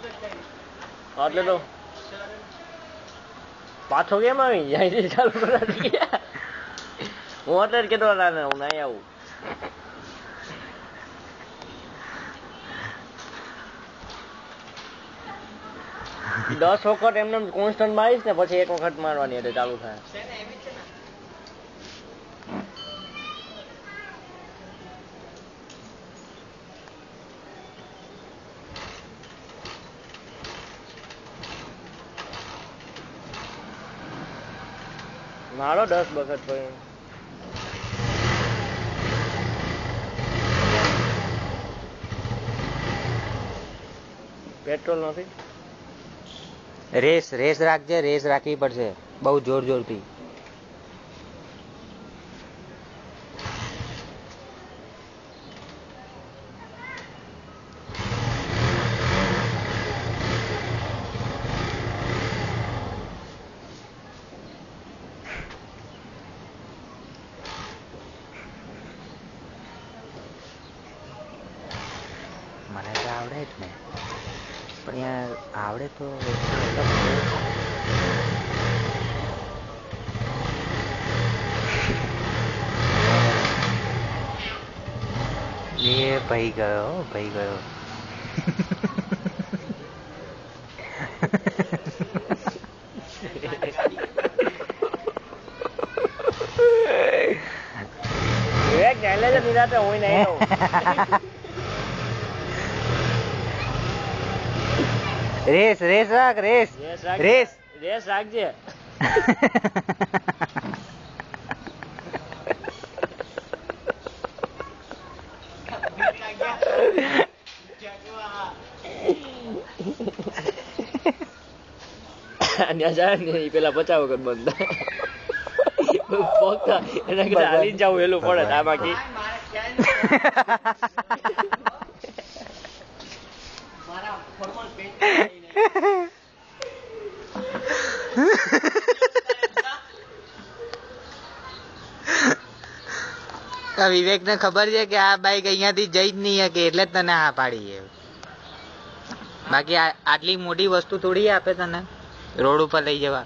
એટલે તો પાછો કેમ આવી જાય ચાલુ કરાવી હું એટલે જ કેતો હું નહીં આવું. 10 વખત એમને કોન્સ્ટન્ટ મારીશ ને પછી 1 વખત મારવાની એટલે ચાલુ થાય. મારો 10 વખત પછી પેટ્રોલ નથી. રેસ રાખજે, રેસ રાખવી પડશે બહુ જોરથી. મને તો આવડે જ ને, પણ યાર આવડે તો એ ભાઈ ગયો. નિરાતે હું નહીં રેસ રાખજે. પેલા 50 વખત બંધ એના હાલી જવું એલું પડે આ બાકી વિવેક ને ખબર છે કે આ બાઈક અહિયાંથી જઈ જ નહીં શકે એટલે જ તને હા પાડી છે. બાકી આટલી મોટી વસ્તુ થોડી આપે તને રોડ ઉપર લઈ જવા.